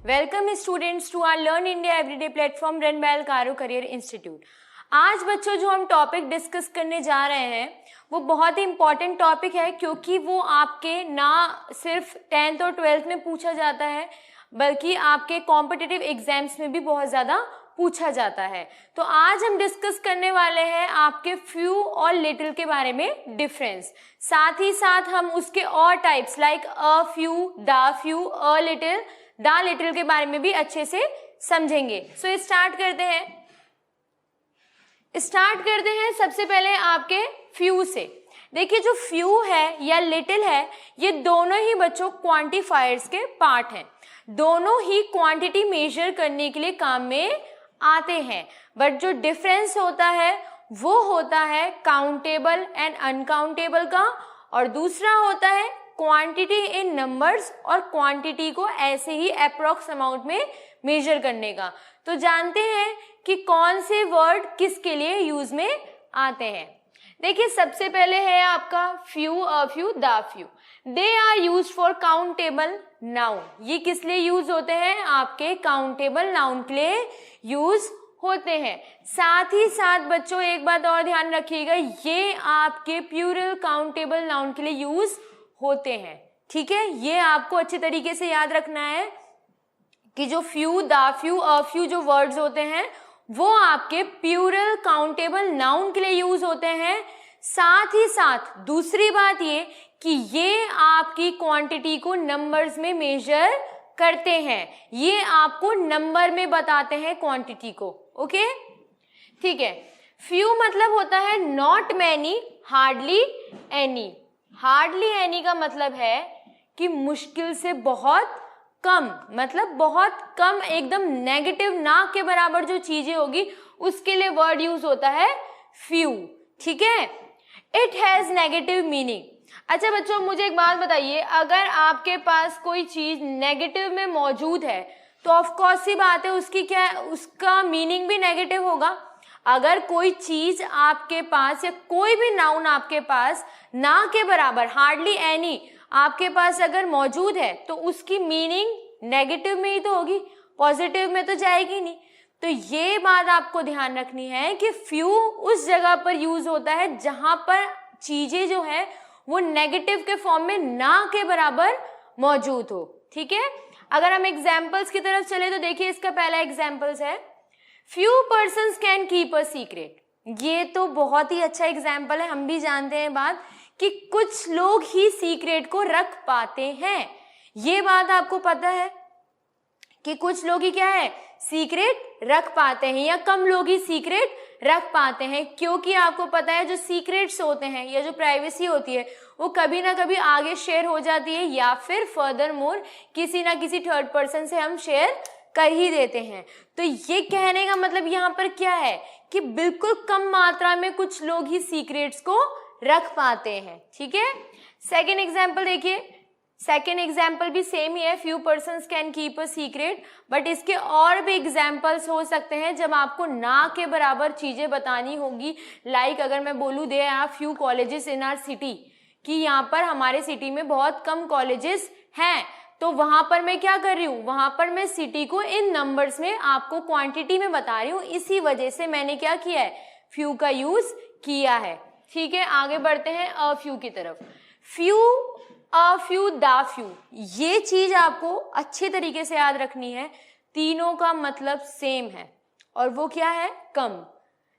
Welcome students to our learn India everyday platform run by Karo career institute. आज बच्चों जो हम टॉपिक डिस्कस करने जा रहे हैं वो बहुत ही इंपॉर्टेंट टॉपिक है, क्योंकि वो आपके ना सिर्फ 10th और 12th में पूछा जाता है बल्कि आपके कॉम्पिटिटिव एग्जाम्स में भी बहुत ज़्यादा पूछा जाता है। तो आज हम डिस्कस करने वाले हैं आपके फ्यू और लिटिल के बारे में डिफरेंस, साथ ही साथ हम उसके और types like a few, the few, a little, the little के बारे में भी अच्छे से समझेंगे। सो स्टार्ट करते हैं सबसे पहले आपके फ्यू से। देखिए जो फ्यू है या लिटिल है ये दोनों ही बच्चों क्वांटिफायर्स के पार्ट हैं, दोनों ही क्वांटिटी मेजर करने के लिए काम में आते हैं। बट जो डिफरेंस होता है वो होता है काउंटेबल एंड अनकाउंटेबल का, और दूसरा होता है क्वांटिटी इन नंबर्स और क्वांटिटी को ऐसे ही अप्रॉक्स अमाउंट में मेजर करने का। तो जानते हैं कि कौन से वर्ड किसके लिए यूज में आते हैं। देखिए सबसे पहले है आपका few, a few, the few. They are used for countable noun. ये किस लिए यूज होते हैं? आपके काउंटेबल नाउन के लिए यूज होते हैं। साथ ही साथ बच्चों एक बात और ध्यान रखिएगा, ये आपके प्लूरल काउंटेबल नाउन के लिए यूज होते हैं। ठीक है, ये आपको अच्छे तरीके से याद रखना है कि जो few, the few, a few जो वर्ड्स होते हैं वो आपके प्लूरल काउंटेबल नाउन के लिए यूज होते हैं। साथ ही साथ दूसरी बात ये कि ये आपकी क्वांटिटी को नंबर्स में मेजर करते हैं, ये आपको नंबर में बताते हैं क्वांटिटी को। ओके, ठीक है। फ्यू मतलब होता है not many, hardly any. Hardly any का मतलब है कि मुश्किल से बहुत कम, मतलब बहुत कम, एकदम नेगेटिव ना के बराबर जो चीजें होगी उसके लिए वर्ड यूज होता है फ्यू। ठीक है, इट हैज नेगेटिव मीनिंग। अच्छा बच्चों मुझे एक बात बताइए, अगर आपके पास कोई चीज नेगेटिव में मौजूद है तो ऑफ कोर्स सी बात है उसकी क्या, उसका मीनिंग भी नेगेटिव होगा। अगर कोई चीज आपके पास या कोई भी नाउन आपके पास ना के बराबर, हार्डली एनी आपके पास अगर मौजूद है तो उसकी मीनिंग नेगेटिव में ही तो होगी, पॉजिटिव में तो जाएगी नहीं। तो ये बात आपको ध्यान रखनी है कि फ्यू उस जगह पर यूज होता है जहां पर चीजें जो है वो नेगेटिव के फॉर्म में ना के बराबर मौजूद हो। ठीक है, अगर हम एग्जाम्पल्स की तरफ चले तो देखिए इसका पहला एग्जाम्पल्स है few persons can keep a secret. ये तो बहुत ही अच्छा एग्जाम्पल है, हम भी जानते हैं बात कि कुछ लोग ही सीक्रेट को रख पाते हैं। ये बात आपको पता है कि कुछ लोग ही क्या है, सीक्रेट रख पाते हैं, या कम लोग ही सीक्रेट रख पाते हैं। क्योंकि आपको पता है जो सीक्रेट्स होते हैं या जो प्राइवेसी होती है वो कभी ना कभी आगे शेयर हो जाती है, या फिर फर्दर मोर किसी ना किसी थर्ड पर्सन से हम शेयर कर ही देते हैं। तो ये कहने का मतलब यहाँ पर क्या है कि बिल्कुल कम मात्रा में कुछ लोग ही सीक्रेट्स को रख पाते हैं। ठीक है, सेकेंड एग्जाम्पल देखिए, सेकेंड एग्जाम्पल भी सेम ही है, few persons can keep a secret, but इसके और भी एग्जाम्पल्स हो सकते हैं जब आपको ना के बराबर चीजें बतानी होगी। लाइक अगर मैं बोलूँ there are few colleges in our city, कि यहाँ पर हमारे सिटी में बहुत कम कॉलेजेस हैं, तो वहां पर मैं क्या कर रही हूँ, वहां पर मैं सिटी को इन नंबर्स में आपको क्वांटिटी में बता रही हूँ, इसी वजह से मैंने क्या किया है, फ्यू का यूज किया है। ठीक है, आगे बढ़ते हैं अ फ्यू की तरफ। Few, a few, the few, ये चीज आपको अच्छे तरीके से याद रखनी है। तीनों का मतलब सेम है और वो क्या है, कम,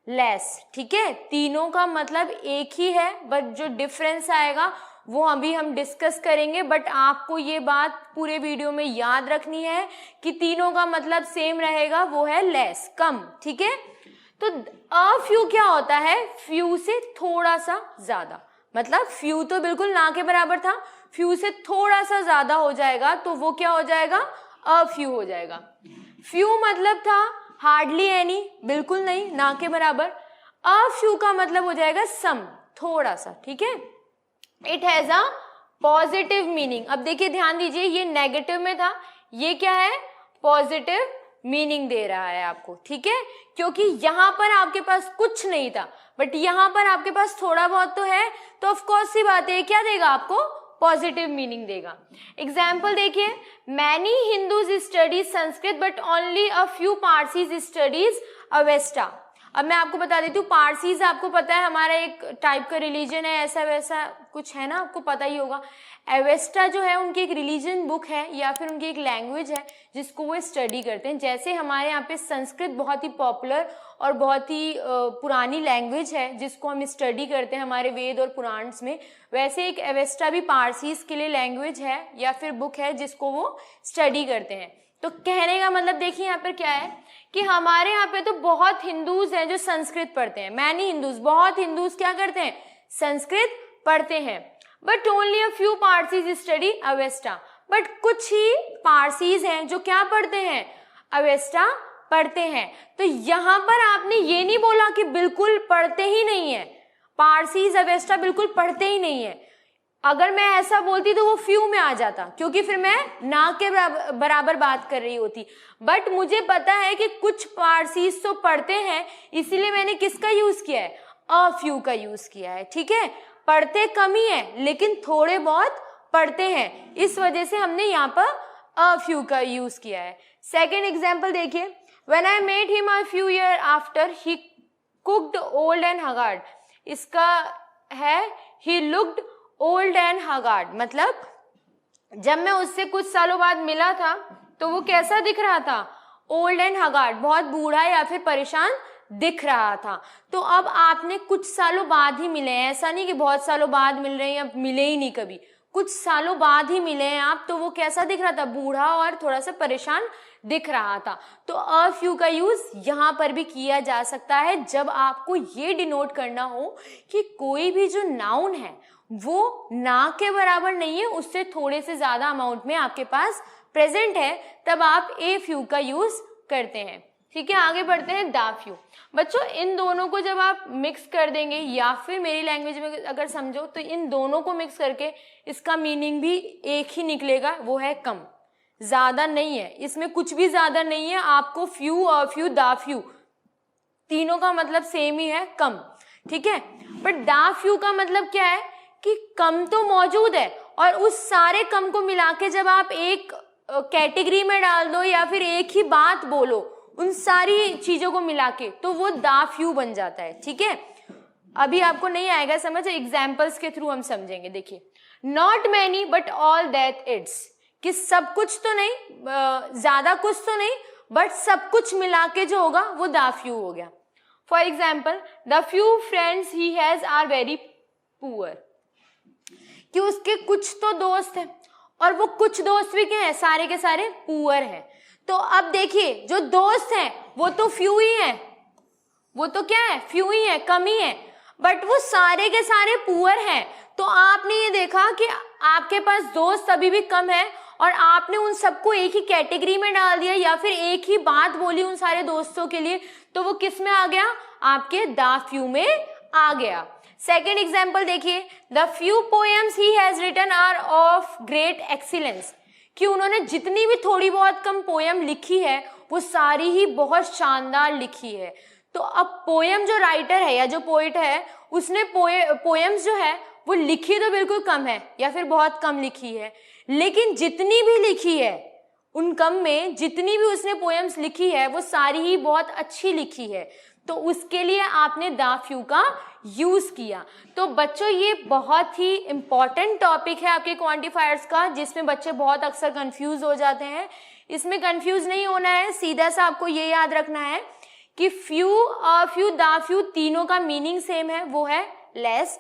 लेस। ठीक है, तीनों का मतलब एक ही है, बट जो डिफरेंस आएगा वो अभी हम डिस्कस करेंगे। बट आपको ये बात पूरे वीडियो में याद रखनी है कि तीनों का मतलब सेम रहेगा, वो है लेस, कम। ठीक है, तो अ फ्यू क्या होता है, फ्यू से थोड़ा सा ज्यादा, मतलब फ्यू तो बिल्कुल ना के बराबर था, फ्यू से थोड़ा सा ज्यादा हो जाएगा तो वो क्या हो जाएगा, अ फ्यू हो जाएगा। फ्यू मतलब था हार्डली एनी, बिल्कुल नहीं, ना के बराबर। अ फ्यू का मतलब हो जाएगा सम, थोड़ा सा। ठीक है, it has a positive meaning. अब देखिए ध्यान दीजिए, ये नेगेटिव में था, ये क्या है, पॉजिटिव मीनिंग दे रहा है आपको। ठीक है, क्योंकि यहाँ पर आपके पास कुछ नहीं था बट यहाँ पर आपके पास थोड़ा बहुत तो है, तो ऑफ कोर्स सी बात है क्या देगा आपको, पॉजिटिव मीनिंग देगा। एग्जाम्पल देखिए, many Hindus studies Sanskrit but only a few Parsis studies Avesta. अब मैं आपको बता देती हूँ, पारसीज आपको पता है हमारा एक टाइप का रिलीजन है, ऐसा वैसा कुछ है ना, आपको पता ही होगा। एवेस्टा जो है उनकी एक रिलीजन बुक है या फिर उनकी एक लैंग्वेज है जिसको वो स्टडी करते हैं। जैसे हमारे यहाँ पे संस्कृत बहुत ही पॉपुलर और बहुत ही पुरानी लैंग्वेज है जिसको हम स्टडी करते हैं हमारे वेद और पुराण्स में, वैसे एक एवेस्टा भी पारसीज के लिए लैंग्वेज है या फिर बुक है जिसको वो स्टडी करते हैं। तो कहने का मतलब देखिए यहाँ पर क्या है कि हमारे यहाँ पे तो बहुत हिंदूज हैं जो संस्कृत पढ़ते हैं, मैनी हिंदूज, बहुत हिंदूज क्या करते हैं, संस्कृत पढ़ते हैं। But only a few Parsis study Avesta, but कुछ ही पारसीज हैं जो क्या पढ़ते हैं, अवेस्टा पढ़ते हैं। तो यहाँ पर आपने ये नहीं बोला कि बिल्कुल पढ़ते ही नहीं है, पारसीज अवेस्टा बिल्कुल पढ़ते ही नहीं है। अगर मैं ऐसा बोलती तो वो फ्यू में आ जाता, क्योंकि फिर मैं ना के बराबर बात कर रही होती। बट मुझे पता है कि कुछ पारसीज तो पढ़ते हैं, इसीलिए मैंने किसका यूज किया है, अ फ्यू का यूज किया है। ठीक है, पढ़ते कम ही है लेकिन थोड़े बहुत पढ़ते हैं, इस वजह से हमने यहाँ पर अ फ्यू का यूज किया है। सेकेंड एग्जाम्पल देखिए, when I met him a few year after he cooked old and haggard. इसका है he looked old and haggard, मतलब जब मैं उससे कुछ सालों बाद मिला था तो वो कैसा दिख रहा था, ओल्ड एंड हगार्ड, बहुत बूढ़ा या फिर परेशान दिख रहा था। तो अब आपने कुछ सालों बाद ही मिले हैं, ऐसा नहीं कि बहुत सालों बाद मिल रहे हैं या मिले ही नहीं कभी, कुछ सालों बाद ही मिले हैं आप, तो वो कैसा दिख रहा था, बूढ़ा और थोड़ा सा परेशान दिख रहा था। तो अ फ्यू का यूज यहाँ पर भी किया जा सकता है जब आपको ये डिनोट करना हो कि कोई भी जो नाउन है वो ना के बराबर नहीं है, उससे थोड़े से ज्यादा अमाउंट में आपके पास प्रेजेंट है, तब आप ए फ्यू का यूज करते हैं। ठीक है, आगे बढ़ते हैं दा फ्यू। बच्चों इन दोनों को जब आप मिक्स कर देंगे या फिर मेरी लैंग्वेज में अगर समझो तो इन दोनों को मिक्स करके इसका मीनिंग भी एक ही निकलेगा, वो है कम, ज्यादा नहीं है, इसमें कुछ भी ज्यादा नहीं है। आपको फ्यू, अ फ्यू, दा फ्यू तीनों का मतलब सेम ही है, कम। ठीक है, बट दा फ्यू का मतलब क्या है कि कम तो मौजूद है और उस सारे कम को मिला के जब आप एक कैटेगरी में डाल दो या फिर एक ही बात बोलो उन सारी चीजों को मिला के, तो वो दा फ्यू बन जाता है। ठीक है, अभी आपको नहीं आएगा समझ, एग्जाम्पल्स के थ्रू हम समझेंगे। देखिए, not many but all that it's, कि सब कुछ तो नहीं, ज्यादा कुछ तो नहीं, बट सब कुछ मिला के जो होगा वो दा फ्यू हो गया। For example, the few friends he has are very poor, कि उसके कुछ तो दोस्त हैं और वो कुछ दोस्त भी क्या है, सारे के सारे पुअर हैं। तो अब देखिए जो दोस्त हैं वो तो फ्यू ही है, वो तो क्या है, फ्यू ही है, कम ही है, बट वो सारे के सारे पुअर हैं। तो आपने ये देखा कि आपके पास दोस्त अभी भी कम है और आपने उन सबको एक ही कैटेगरी में डाल दिया या फिर एक ही बात बोली उन सारे दोस्तों के लिए, तो वो किस में आ गया, आपके दा फ्यू में आ गया। सेकेंड एग्जाम्पल देखिए, the few poems he has written are of great excellence, कि उन्होंने जितनी भी थोड़ी बहुत कम पोएम लिखी है वो सारी ही बहुत शानदार लिखी है। तो अब पोएम जो राइटर है या जो पोइट है उसने पोएम्स जो है वो लिखी तो बिल्कुल कम है या फिर बहुत कम लिखी है, लेकिन जितनी भी लिखी है उन कम में जितनी भी उसने पोएम्स लिखी है वो सारी ही बहुत अच्छी लिखी है। तो उसके लिए आपने दा फ्यू का यूज किया। तो बच्चों ये बहुत ही इंपॉर्टेंट टॉपिक है आपके क्वांटिफायर्स का, जिसमें बच्चे बहुत अक्सर कंफ्यूज हो जाते हैं। इसमें कंफ्यूज नहीं होना है, सीधा सा आपको ये याद रखना है कि फ्यू, अ फ्यू, दा फ्यू तीनों का मीनिंग सेम है, वो है लेस।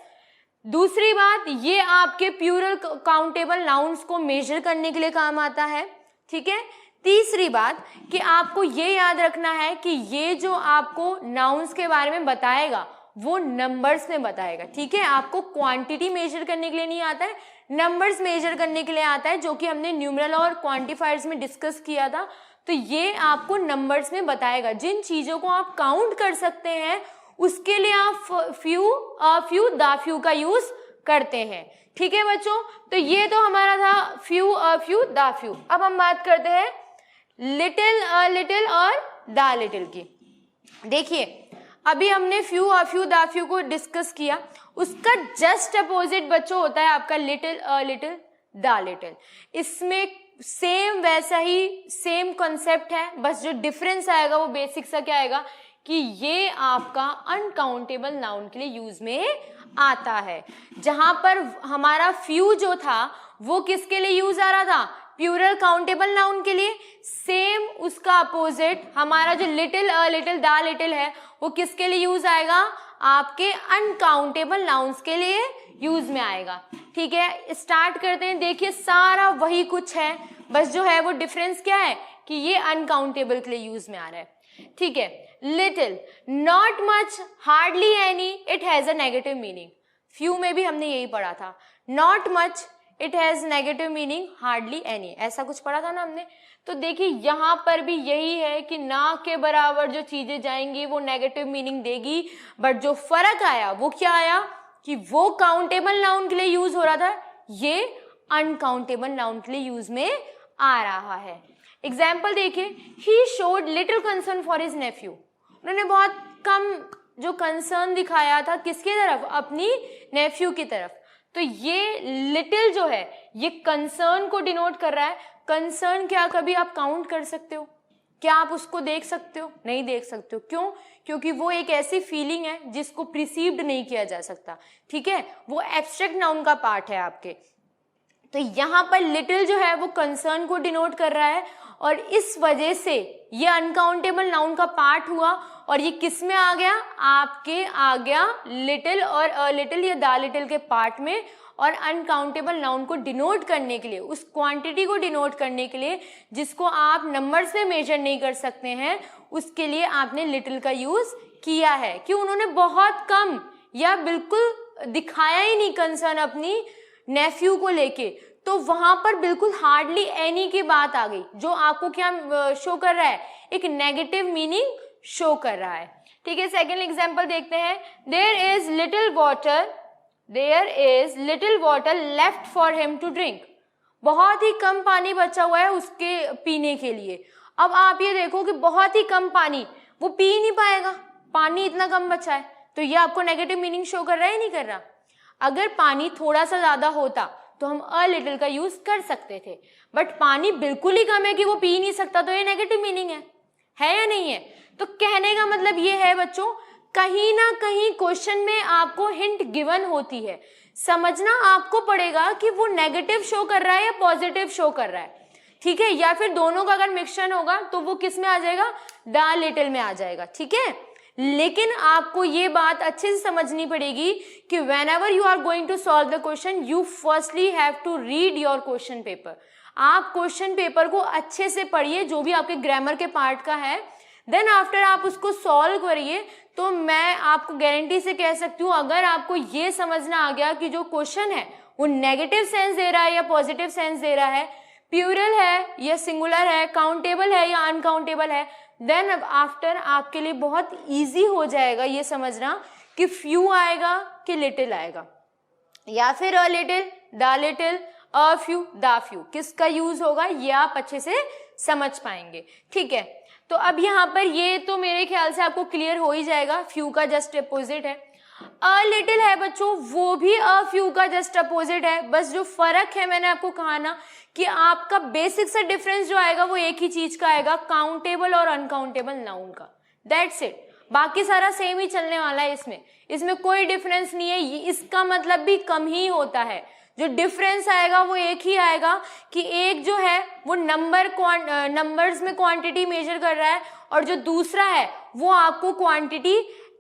दूसरी बात, ये आपके प्लूरल काउंटेबल नाउन्स को मेजर करने के लिए काम आता है। ठीक है, तीसरी बात कि आपको ये याद रखना है कि ये जो आपको नाउन्स के बारे में बताएगा वो नंबर्स में बताएगा। ठीक है, आपको क्वांटिटी मेजर करने के लिए नहीं आता है, नंबर्स मेजर करने के लिए आता है, जो कि हमने न्यूमरल और क्वांटिफायर्स में डिस्कस किया था। तो ये आपको नंबर्स में बताएगा, जिन चीजों को आप काउंट कर सकते हैं उसके लिए आप फ्यू, अ फ्यू, दा फ्यू का यूज करते हैं। ठीक है बच्चों, तो ये तो हमारा था फ्यू, अ फ्यू, दा फ्यू। अब हम बात करते हैं लिटिल, अ लिटिल और दा लिटिल की। देखिए अभी हमने few, a few, the few को डिस्कस किया। उसका जस्ट अपोजिट बच्चों होता है आपका little, a little, the little. इसमें सेम वैसा ही सेम कॉन्सेप्ट है, बस जो डिफरेंस आएगा वो बेसिक सा क्या आएगा कि ये आपका अनकाउंटेबल नाउन के लिए यूज में आता है। जहां पर हमारा फ्यू जो था वो किसके लिए यूज आ रहा था, प्लूरल काउंटेबल नाउन के लिए। सेम उसका अपोजिट हमारा जो little, a little, the little है वो किसके लिए यूज आएगा, आपके अनकाउंटेबल नाउन्स के लिए यूज में आएगा। ठीक है, स्टार्ट करते हैं। देखिए सारा वही कुछ है, बस जो है वो डिफरेंस क्या है कि ये अनकाउंटेबल के लिए यूज में आ रहा है। ठीक है, little, not much, hardly any, it has a negative meaning. Few में भी हमने यही पढ़ा था, not much, it has negative meaning, hardly any, ऐसा कुछ पढ़ा था ना हमने। तो देखिए यहाँ पर भी यही है कि ना के बराबर जो चीजें जाएंगी वो नेगेटिव मीनिंग देगी, बट जो फर्क आया वो क्या आया कि वो काउंटेबल नाउन के लिए यूज हो रहा था, ये अनकाउंटेबल नाउन के लिए यूज में आ रहा है। एग्जाम्पल देखिए, he showed little concern for his Neiphiu. उन्होंने बहुत कम जो कंसर्न दिखाया था किसकी तरफ, अपनी नेफ्यू की तरफ। तो ये लिटिल जो है ये कंसर्न को डिनोट कर रहा है। कंसर्न क्या कभी आप काउंट कर सकते हो, क्या आप उसको देख सकते हो, नहीं देख सकते हो। क्यों, क्योंकि वो एक ऐसी फीलिंग है जिसको प्रिसीव्ड नहीं किया जा सकता। ठीक है, वो एब्स्ट्रैक्ट नाउन का पार्ट है आपके। तो यहाँ पर लिटिल जो है वो कंसर्न को डिनोट कर रहा है और इस वजह से ये अनकाउंटेबल नाउन का पार्ट हुआ और ये किस में आ गया, आपके आ गया लिटिल और अ लिटिल या द लिटिल के पार्ट में। और अनकाउंटेबल नाउन को डिनोट करने के लिए, उस क्वांटिटी को डिनोट करने के लिए जिसको आप नंबर्स में मेजर नहीं कर सकते हैं, उसके लिए आपने लिटिल का यूज किया है। कि उन्होंने बहुत कम या बिल्कुल दिखाया ही नहीं कंसर्न अपनी नेफ्यू को लेके, तो वहां पर बिल्कुल हार्डली एनी की बात आ गई, जो आपको क्या शो कर रहा है, एक नेगेटिव मीनिंग शो कर रहा है। ठीक है, सेकेंड एग्जाम्पल देखते हैं। There is little water left for him to drink. बहुत ही कम पानी बचा हुआ है उसके पीने के लिए। अब आप ये देखो कि बहुत ही कम पानी, वो पी नहीं पाएगा, पानी इतना कम बचा है, तो ये आपको नेगेटिव मीनिंग शो कर रहा है नहीं कर रहा। अगर पानी थोड़ा सा ज्यादा होता तो हम अ लिटिल का यूज कर सकते थे, बट पानी बिल्कुल ही कम है कि वो पी नहीं सकता, तो ये नेगेटिव मीनिंग है या नहीं है। तो कहने का मतलब ये है बच्चों, कहीं ना कहीं क्वेश्चन में आपको हिंट गिवन होती है, समझना आपको पड़ेगा कि वो नेगेटिव शो कर रहा है या पॉजिटिव शो कर रहा है। ठीक है, या फिर दोनों का अगर मिक्सचर होगा तो वो किस में आ जाएगा, द लिटिल में आ जाएगा। ठीक है, लेकिन आपको ये बात अच्छे से समझनी पड़ेगी कि whenever you are going to solve the question, you firstly have to read your question paper। आप क्वेश्चन पेपर को अच्छे से पढ़िए, जो भी आपके ग्रामर के पार्ट का है, देन आफ्टर आप उसको सॉल्व करिए। तो मैं आपको गारंटी से कह सकती हूँ, अगर आपको ये समझना आ गया कि जो क्वेश्चन है वो नेगेटिव सेंस दे रहा है या पॉजिटिव सेंस दे रहा है, प्लूरल है या सिंगुलर है, काउंटेबल है या अनकाउंटेबल है, देन अब आफ्टर आपके लिए बहुत इजी हो जाएगा ये समझना कि फ्यू आएगा कि लिटिल आएगा, या फिर a little, the little, a few, the few, किसका यूज होगा ये आप अच्छे से समझ पाएंगे। ठीक है, तो अब यहाँ पर ये तो मेरे ख्याल से आपको क्लियर हो ही जाएगा, फ्यू का जस्ट अपोजिट है। अ लिटिल है बच्चों, वो भी अ फ्यू का जस्ट अपोजिट है, बस जो फर्क है मैंने आपको कहा ना कि आपका बेसिक सा डिफरेंस जो आएगा वो एक ही चीज का आएगा, काउंटेबल और अनकाउंटेबल नाउन का, दैट्स इट। बाकी सारा सेम ही चलने वाला है, इसमें कोई डिफरेंस नहीं है। इसका मतलब भी कम ही होता है, जो डिफरेंस आएगा वो एक ही आएगा कि एक जो है वो नंबर्स में क्वांटिटी मेजर कर रहा है और जो दूसरा है वो आपको quantity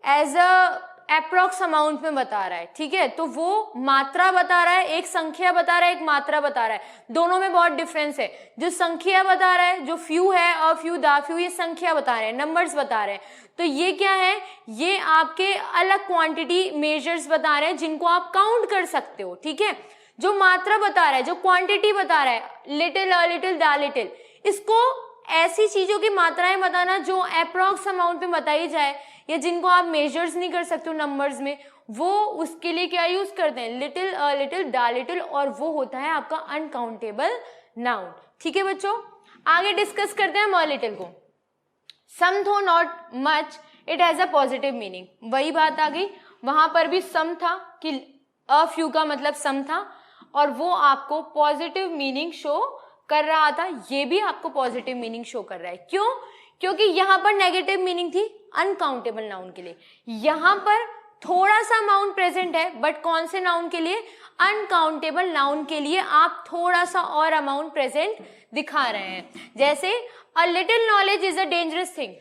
as a approx amount में बता रहा है। ठीक है, तो वो मात्रा बता रहा है, एक संख्या बता रहा है, एक मात्रा बता रहा है, दोनों में बहुत डिफरेंस है। जो संख्या बता रहा है, जो फ्यू है, अ फ्यू, द फ्यू, ये संख्या बता रहे हैं, नंबर्स बता रहे हैं। तो ये क्या है, ये आपके अलग क्वांटिटी मेजर्स बता रहे हैं जिनको आप काउंट कर सकते हो। ठीक है, जो मात्रा बता रहा है, जो क्वांटिटी बता रहा है, little, a little, the little, इसको ऐसी चीजों की मात्राएं बताना जो अप्रॉक्स अमाउंट में बताई जाए या जिनको आप मेजर्स नहीं कर सकते हो नंबर्स में, वो उसके लिए क्या यूज करते हैं, little, a little, the little, और वो होता है आपका अनकाउंटेबल नाउन। ठीक है बच्चों, आगे डिस्कस करते हैं अ लिटिल को। सम थो not much, it has a positive meaning. वही बात आ गई, वहां पर भी सम था कि अ फ्यू का मतलब सम था और वो आपको पॉजिटिव मीनिंग शो कर रहा था, ये भी आपको पॉजिटिव मीनिंग शो कर रहा है। क्यों? क्योंकि यहां पर नेगेटिव मीनिंग थी अनकाउंटेबल नाउन के लिए, यहां पर थोड़ा सा अमाउंट प्रेजेंट है, बट कौन से नाउन के लिए? अनकाउंटेबल नाउन के लिए आप थोड़ा सा और अमाउंट प्रेजेंट दिखा रहे हैं। जैसे a little knowledge is a dangerous thing,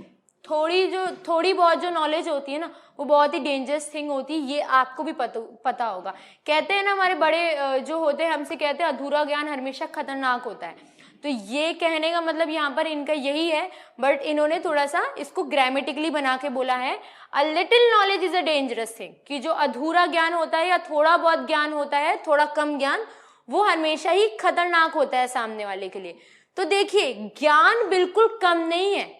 थोड़ी बहुत जो नॉलेज होती है ना वो बहुत ही डेंजरस थिंग होती है, ये आपको भी पता होगा। कहते हैं ना हमारे बड़े जो होते हैं हमसे कहते हैं अधूरा ज्ञान हमेशा खतरनाक होता है, तो ये कहने का मतलब यहाँ पर इनका यही है, बट इन्होंने थोड़ा सा इसको ग्रामेटिकली बना के बोला है a little knowledge is a dangerous thing, कि जो अधूरा ज्ञान होता है या थोड़ा बहुत ज्ञान होता है, थोड़ा कम ज्ञान, वो हमेशा ही खतरनाक होता है सामने वाले के लिए। तो देखिए ज्ञान बिल्कुल कम नहीं है,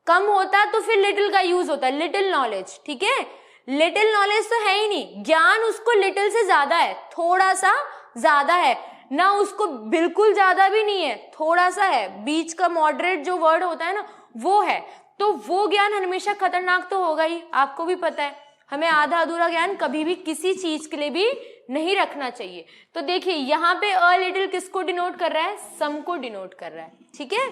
कम होता तो फिर लिटिल का यूज होता है, लिटिल नॉलेज, ठीक है। लिटिल नॉलेज तो है ही नहीं, ज्ञान उसको लिटिल से ज्यादा है, थोड़ा सा ज्यादा है ना, उसको बिल्कुल ज्यादा भी नहीं है, थोड़ा सा है, बीच का मॉडरेट जो वर्ड होता है ना वो है, तो वो ज्ञान हमेशा खतरनाक तो होगा ही, आपको भी पता है। हमें आधा अधूरा ज्ञान कभी भी किसी चीज के लिए भी नहीं रखना चाहिए। तो देखिए यहाँ पे अ लिटिल किसको डिनोट कर रहा है? सम को डिनोट कर रहा है, ठीक है।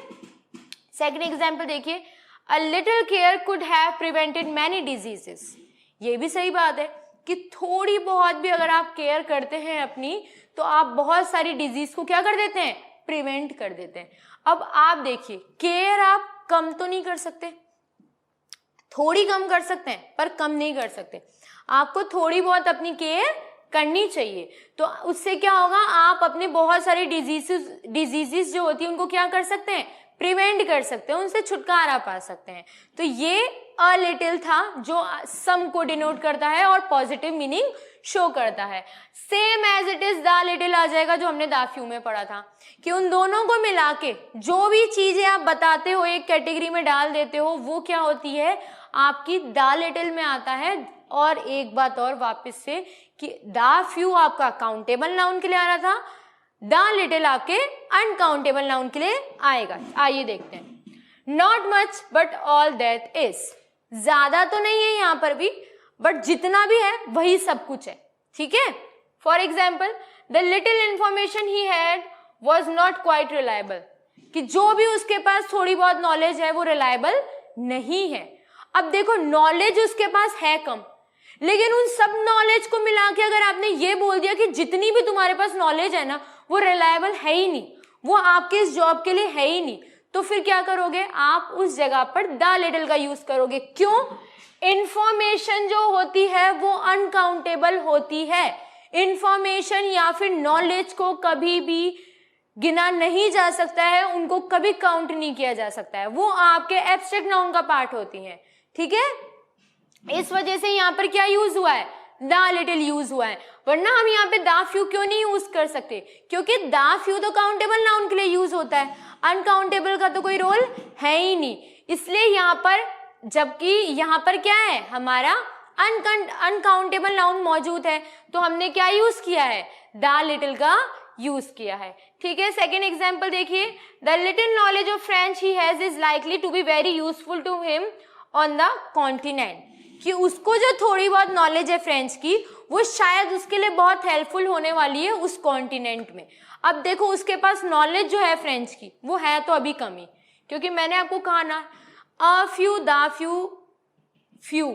सेकंड एग्जांपल देखिए, A little care could have prevented many diseases। ये भी सही बात है कि थोड़ी बहुत भी अगर आप केयर करते हैं अपनी, तो आप बहुत सारी डिजीज को क्या कर देते हैं? प्रिवेंट कर देते हैं। अब आप देखिए, केयर आप कम तो नहीं कर सकते, थोड़ी कम कर सकते हैं पर कम नहीं कर सकते, आपको थोड़ी बहुत अपनी केयर करनी चाहिए। तो उससे क्या होगा, आप अपने बहुत सारी डिजीजेस जो होती है उनको क्या कर सकते हैं? प्रिवेंट कर सकते हैं, उनसे छुटकारा पा सकते हैं। तो ये अ लिटिल था जो सम को डिनोट करता है और पॉजिटिव मीनिंग शो करता है। Same as it is the little आ जाएगा जो हमने द फ्यू में पढ़ा था, कि उन दोनों को मिला के जो भी चीजें आप बताते हो एक कैटेगरी में डाल देते हो, वो क्या होती है? आपकी द लिटिल में आता है। और एक बात और वापस से, कि द फ्यू आपका काउंटेबल नाउन के लिए आ रहा था, द लिटिल आपके अनकाउंटेबल नाउन के लिए आएगा। आइए देखते हैं। Not much but all that is, ज्यादा तो नहीं है यहाँ पर भी, बट जितना भी है वही सब कुछ है, ठीक है। For example, the little information he had was not quite reliable, कि जो भी उसके पास थोड़ी बहुत नॉलेज है वो रिलायबल नहीं है। अब देखो नॉलेज उसके पास है कम, लेकिन उन सब नॉलेज को मिला के अगर आपने ये बोल दिया कि जितनी भी तुम्हारे पास नॉलेज है ना वो रिलायबल है ही नहीं, वो आपके इस जॉब के लिए है ही नहीं, तो फिर क्या करोगे? आप उस जगह पर द लिटिल का यूज करोगे। क्यों? इंफॉर्मेशन जो होती है वो अनकाउंटेबल होती है। इंफॉर्मेशन या फिर नॉलेज को कभी भी गिना नहीं जा सकता है, उनको कभी काउंट नहीं किया जा सकता है, वो आपके एब्स्ट्रैक्ट नाउन का पार्ट होती है, ठीक है। इस वजह से यहाँ पर क्या यूज हुआ है? द लिटिल यूज हुआ है, वरना हम यहाँ पे द फ्यू क्यों नहीं यूज कर सकते? क्योंकि द फ्यू तो काउंटेबल नाउन के लिए यूज होता है, अनकाउंटेबल का तो कोई रोल है ही नहीं, इसलिए यहाँ पर, जबकि यहाँ पर क्या है? हमारा अनकाउंटेबल नाउन मौजूद है, तो हमने क्या यूज किया है? द लिटिल का यूज किया है, ठीक है। सेकेंड एग्जाम्पल देखिए, the little knowledge of French he has is likely to be very useful to him on the continent, कि उसको जो थोड़ी बहुत नॉलेज है फ्रेंच की वो शायद उसके लिए बहुत हेल्पफुल होने वाली है उस कॉन्टिनेंट में। अब देखो उसके पास नॉलेज जो है फ्रेंच की वो है तो अभी कमी, क्योंकि मैंने आपको कहा ना अ few, the few, few,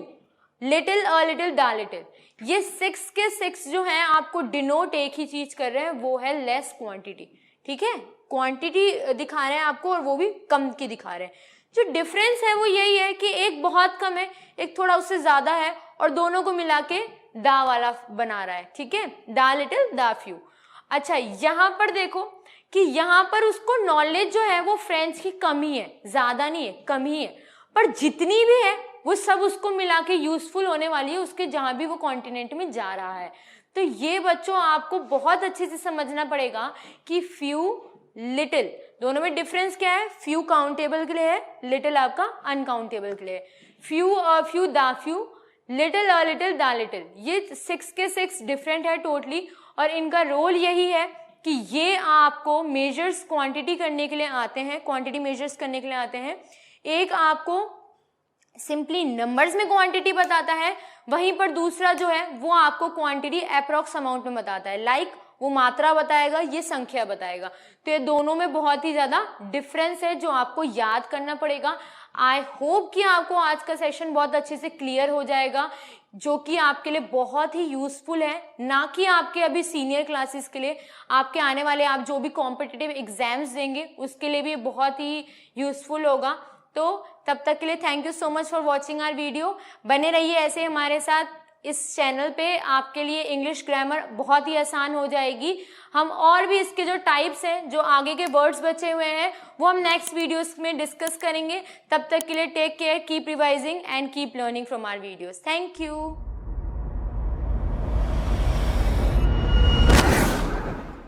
little, a little, the little, ये 6 के 6 जो हैं आपको डिनोट एक ही चीज कर रहे हैं, वो है लेस क्वांटिटी, ठीक है। क्वांटिटी दिखा रहे हैं आपको और वो भी कम की दिखा रहे हैं। जो डिफरेंस है वो यही है कि एक बहुत कम है, एक थोड़ा उससे ज्यादा है, और दोनों को मिला के द वाला बना रहा है, ठीक है। The little, the few. अच्छा यहाँ पर देखो कि यहाँ पर उसको नॉलेज जो है वो फ्रेंच की कम ही है, ज्यादा नहीं है, कम ही है, पर जितनी भी है वो सब उसको मिला के यूजफुल होने वाली है उसके जहां भी वो कॉन्टिनेंट में जा रहा है। तो ये बच्चों आपको बहुत अच्छे से समझना पड़ेगा कि फ्यू, लिटिल, दोनों में डिफरेंस क्या है? फ्यू काउंटेबल के लिए है, लिटिल आपका अनकाउंटेबल के लिए है। Few, a few, the few, little, a little, the little, ये 6 के 6 डिफरेंट है टोटली, और इनका रोल यही है कि ये आपको मेजर्स क्वांटिटी करने के लिए आते हैं, क्वांटिटी मेजर्स करने के लिए आते हैं। एक आपको सिंपली नंबर्स में क्वांटिटी बताता है, वहीं पर दूसरा जो है वो आपको क्वांटिटी अप्रॉक्स अमाउंट में बताता है। लाइक वो मात्रा बताएगा, ये संख्या बताएगा। तो ये दोनों में बहुत ही ज्यादा डिफरेंस है जो आपको याद करना पड़ेगा। आई होप कि आपको आज का सेशन बहुत अच्छे से क्लियर हो जाएगा, जो कि आपके लिए बहुत ही यूजफुल है, ना कि आपके अभी सीनियर क्लासेस के लिए, आपके आने वाले आप जो भी कॉम्पिटिटिव एग्जाम्स देंगे उसके लिए भी बहुत ही यूजफुल होगा। तो तब तक के लिए thank you so much for watching our video. बने रहिए ऐसे हमारे साथ इस चैनल पे, आपके लिए इंग्लिश ग्रामर बहुत ही आसान हो जाएगी। हम और भी इसके जो टाइप्स हैं, जो आगे के वर्ड्स बचे हुए हैं, वो हम नेक्स्ट वीडियोस में डिस्कस करेंगे। तब तक के लिए take care, keep revising and keep learning from our videos. Thank you.